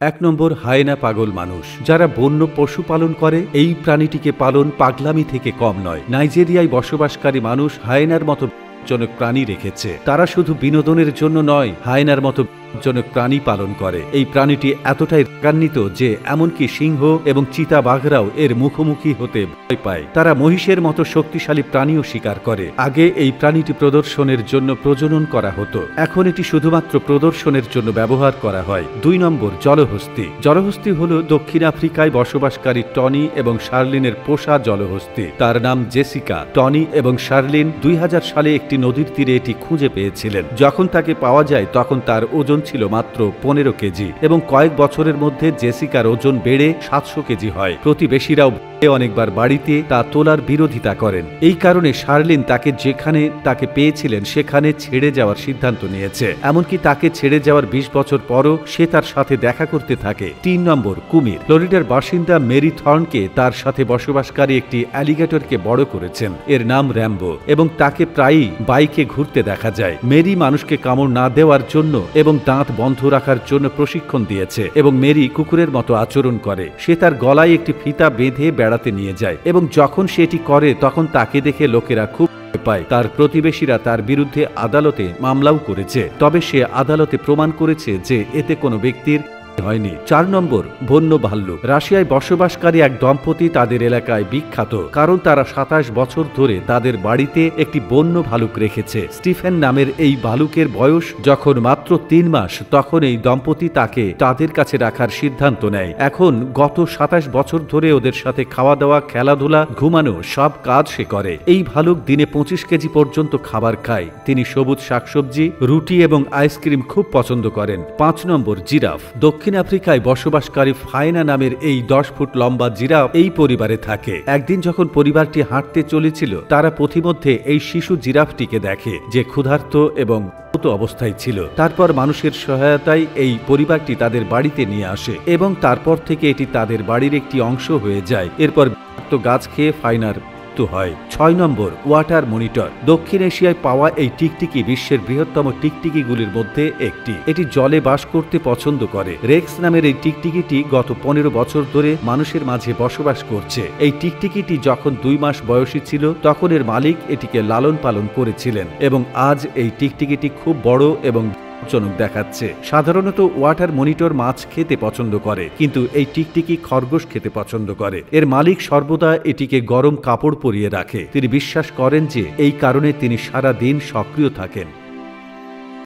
এক নম্বর, হায়েনা পাগল মানুষ। যারা বন্য পশু পালন করে এই প্রাণীটিকে পালন পাগলামি থেকে কম নয়। নাইজেরিয়ায় বসবাসকারী মানুষ হায়েনার মতো জনক প্রাণী রেখেছে। তারা শুধু বিনোদনের জন্য নয়, হায়েনার মতো জনক প্রাণী পালন করে। এই প্রাণীটি এতটাই রাগান্বিত যে এমনকি সিংহ এবং চিতা বাঘরাও এর মুখোমুখি হতে ভয় পায়। তারা মহিষের মতো শক্তিশালী প্রাণীও শিকার করে। আগে এই প্রাণীটি প্রদর্শনের জন্য প্রজনন করা হতো, এখন এটি শুধুমাত্র প্রদর্শনের জন্য ব্যবহার করা হয়। 2 নম্বর, জলহস্তী। জলহস্তী হল দক্ষিণ আফ্রিকায় বসবাসকারী টনি এবং শার্লিনের পোষা জলহস্তী। তার নাম জেসিকা। টনি এবং শার্লিন 2000 সালে একটি নদীর তীরে এটি খুঁজে পেয়েছিলেন। যখন তাকে পাওয়া যায় তখন তার ওজন ছিল মাত্র 15 কেজি এবং কয়েক বছরের মধ্যে জেসিকার ওজন বেড়ে 700 কেজি হয়। প্রতিবেশীরাও অনেকবার বাড়িতে তা তোলার বিরোধিতা করেন। এই কারণে শার্লিন তাকে পেয়েছিলেন সেখানে ছেড়ে যাওয়ার সিদ্ধান্ত নিয়েছে। এমনকি তাকে ছেড়ে যাওয়ার 20 বছর পরও সে তার সাথে দেখা করতে থাকে। 3 নম্বর, কুমির। ফ্লোরিডার বাসিন্দা মেরি থর্নকে তার সাথে বসবাসকারী একটি অ্যালিগেটরকে বড় করেছেন। এর নাম র্যাম্বো এবং তাকে প্রায়ই বাইকে ঘুরতে দেখা যায়। মেরি মানুষকে কামড় না দেওয়ার জন্য এবং দাঁত বন্ধ রাখার জন্য প্রশিক্ষণ দিয়েছে এবং মেরি কুকুরের মতো আচরণ করে। সে তার গলায় একটি ফিতা বেঁধে বেড়াতে নিয়ে যায় এবং যখন সে এটি করে তখন তাকে দেখে লোকেরা খুব ভয় পায়। তার প্রতিবেশীরা তার বিরুদ্ধে আদালতে মামলাও করেছে, তবে সে আদালতে প্রমাণ করেছে যে এতে কোনো ব্যক্তির হয়নি। 4 নম্বর, বন্য ভাল্লুক। রাশিয়ায় বসবাসকারী এক দম্পতি তাদের এলাকায় বিখ্যাত কারণ তারা 27 বছর ধরে তাদের বাড়িতে একটি বন্য ভালুক রেখেছে। স্টিফেন নামের এই ভালুকের বয়স যখন মাত্র 3 মাস তখন এই দম্পতি তাকে তাদের কাছে রাখার সিদ্ধান্ত নেয়। এখন গত 27 বছর ধরে ওদের সাথে খাওয়া দাওয়া, খেলাধুলা, ঘুমানো সব কাজ সে করে। এই ভালুক দিনে 25 কেজি পর্যন্ত খাবার খায়। তিনি সবুজ শাকসবজি, রুটি এবং আইসক্রিম খুব পছন্দ করেন। 5 নম্বর, জিরাফ। দক্ষিণ আফ্রিকায় বসবাসকারী ফায়না নামের এই 10 ফুট লম্বা জিরাফ এই পরিবারে থাকে। একদিন যখন পরিবারটি হাঁটতে চলেছিল তারা পথিমধ্যে এই শিশু জিরাফটিকে দেখে যে ক্ষুধার্ত এবং অবস্থায় ছিল। তারপর মানুষের সহায়তায় এই পরিবারটি তাদের বাড়িতে নিয়ে আসে এবং তারপর থেকে এটি তাদের বাড়ির একটি অংশ হয়ে যায়। এরপর গাছ খেয়ে ফাইনার হয়। 6 নম্বর, ওয়াটার মনিটর। দক্ষিণ এশিয়ায় পাওয়া এই টিকটিকি বিশ্বের বৃহত্তম টিকটিকিগুলির মধ্যে একটি। এটি জলে বাস করতে পছন্দ করে। রেক্স নামের এই টিকটিকিটি গত 15 বছর ধরে মানুষের মাঝে বসবাস করছে। এই টিকটিকিটি যখন 2 মাস বয়সী ছিল তখন এর মালিক এটিকে লালন পালন করেছিলেন এবং আজ এই টিকটিকিটি খুব বড় এবং জনক দেখাচ্ছে। সাধারণত ওয়াটার মনিটর মাছ খেতে পছন্দ করে, কিন্তু এই টিকটিকি খরগোশ খেতে পছন্দ করে। এর মালিক সর্বদা এটিকে গরম কাপড় পরিয়ে রাখে। তিনি বিশ্বাস করেন যে এই কারণে তিনি সারা দিন সক্রিয় থাকেন।